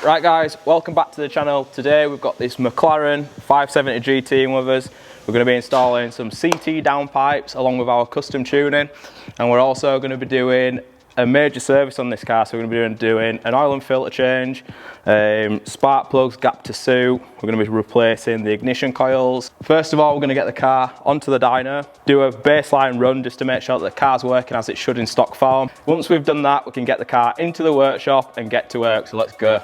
Right guys, welcome back to the channel. Today we've got this McLaren 570 GT in with us. We're going to be installing some CT downpipes along with our custom tuning, and we're also going to be doing a major service on this car. So we're going to be doing an oil and filter change, spark plugs, gap to suit. We're going to be replacing the ignition coils. First of all, we're going to get the car onto the dyno, do a baseline run just to make sure that the car's working as it should in stock form. Once we've done that, we can get the car into the workshop and get to work. So let's go.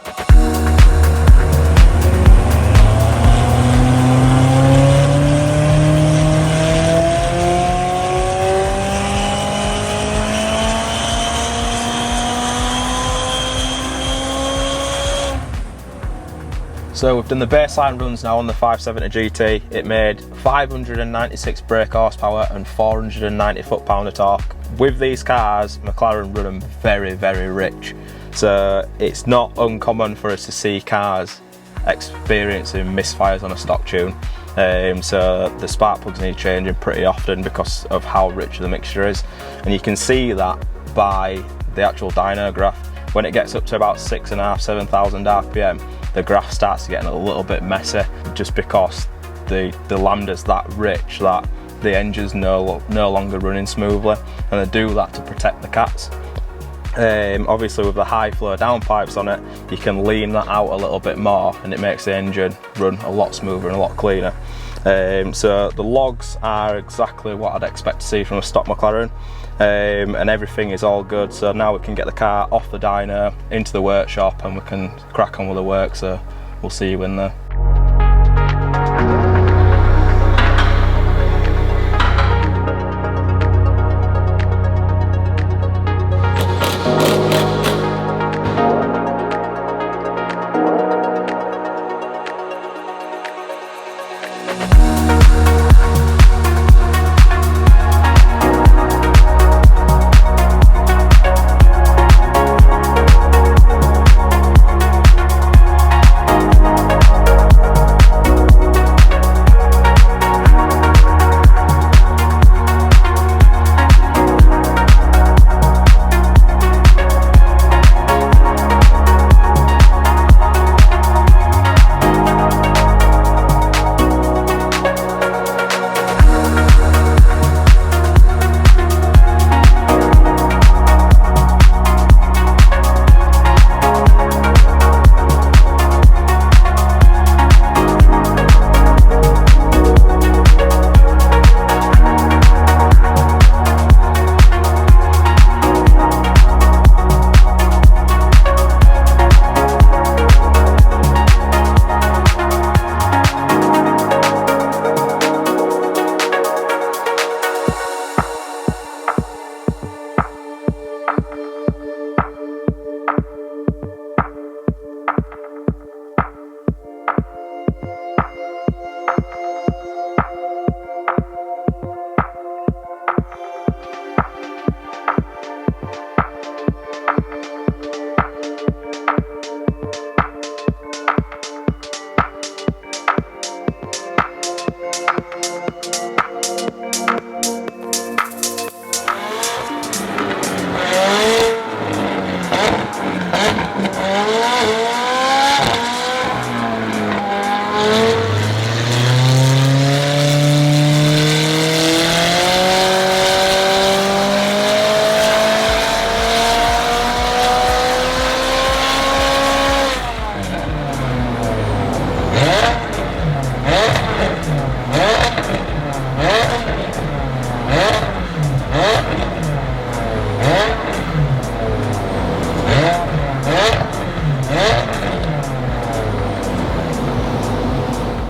So we've done the baseline runs now on the 570 GT. It made 596 brake horsepower and 490 foot-pound of torque. With these cars, McLaren run them very, very rich. So it's not uncommon for us to see cars experiencing misfires on a stock tune. So the spark plugs need changing pretty often because of how rich the mixture is. And you can see that by the actual dyno graph. When it gets up to about 6,500, 7,000 RPM, the graph starts getting a little bit messy, just because the lambda's that rich that the engine's no longer running smoothly, and they do that to protect the cats. Obviously with the high flow downpipes on it, you can lean that out a little bit more and it makes the engine run a lot smoother and a lot cleaner. So the logs are exactly what I'd expect to see from a stock McLaren, and everything is all good. So now we can get the car off the dyno into the workshop and we can crack on with the work, so we'll see you in there.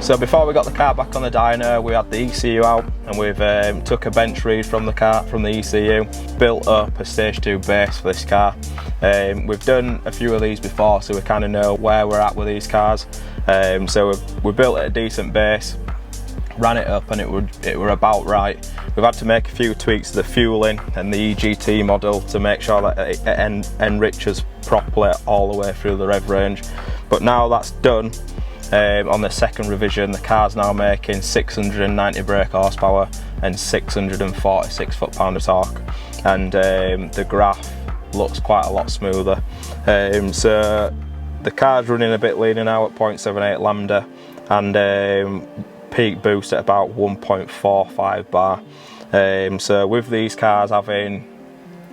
So before we got the car back on the dyno, we had the ECU out, and we've took a bench read from the car, from the ECU, built up a stage 2 base for this car. We've done a few of these before, so we kind of know where we're at with these cars. So we built a decent base, ran it up, and it were about right. We've had to make a few tweaks to the fueling and the EGT model to make sure that it enriches properly all the way through the rev range. But now that's done, on the second revision, the car's now making 690 brake horsepower and 646 foot-pound of torque, and the graph looks quite a lot smoother. So the car's running a bit leaner now at 0.78 lambda, and peak boost at about 1.45 bar. So with these cars having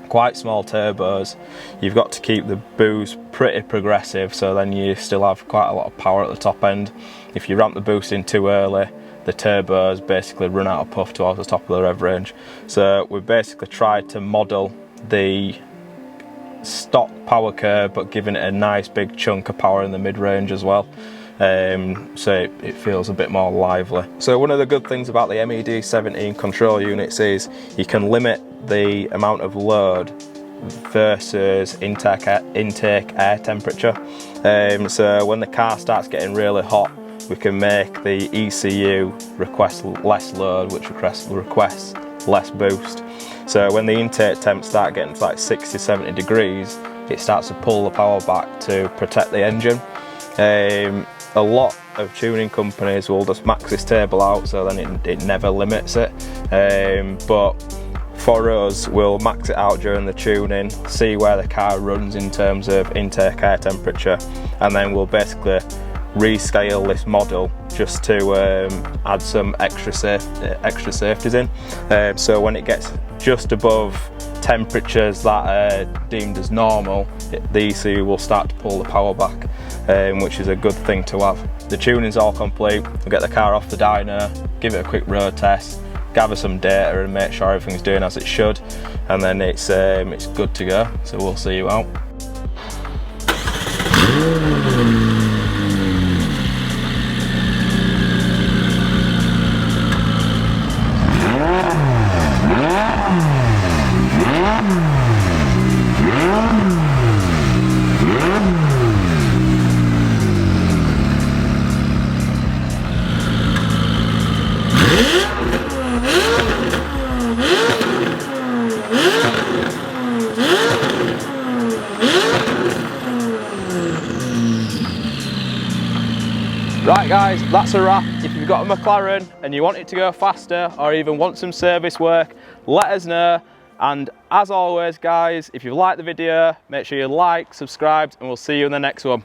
quite small turbos, you've got to keep the boost pretty progressive, so then you still have quite a lot of power at the top end. If you ramp the boost in too early, the turbos basically run out of puff towards the top of the rev range. So we've basically tried to model the stock power curve, but giving it a nice big chunk of power in the mid-range as well. So it feels a bit more lively. So one of the good things about the MED17 control units is you can limit the amount of load versus intake air temperature. So when the car starts getting really hot, we can make the ECU request less load, which requests less boost. So when the intake temps start getting to like 60-70 degrees, it starts to pull the power back to protect the engine. A lot of tuning companies will just max this table out, so then it never limits it. But for us, we'll max it out during the tuning, see where the car runs in terms of intake air temperature, and then we'll basically rescale this model just to add some extra safeties in. So when it gets just above temperatures that are deemed as normal, the ECU will start to pull the power back, which is a good thing to have. The tuning's all complete. We'll get the car off the dyno, give it a quick road test, gather some data and make sure everything's doing as it should, and then it's good to go. So we'll see you out. Right guys, that's a wrap. If you've got a McLaren and you want it to go faster or even want some service work, let us know. And as always guys, if you've liked the video, make sure you like, subscribe, and we'll see you in the next one.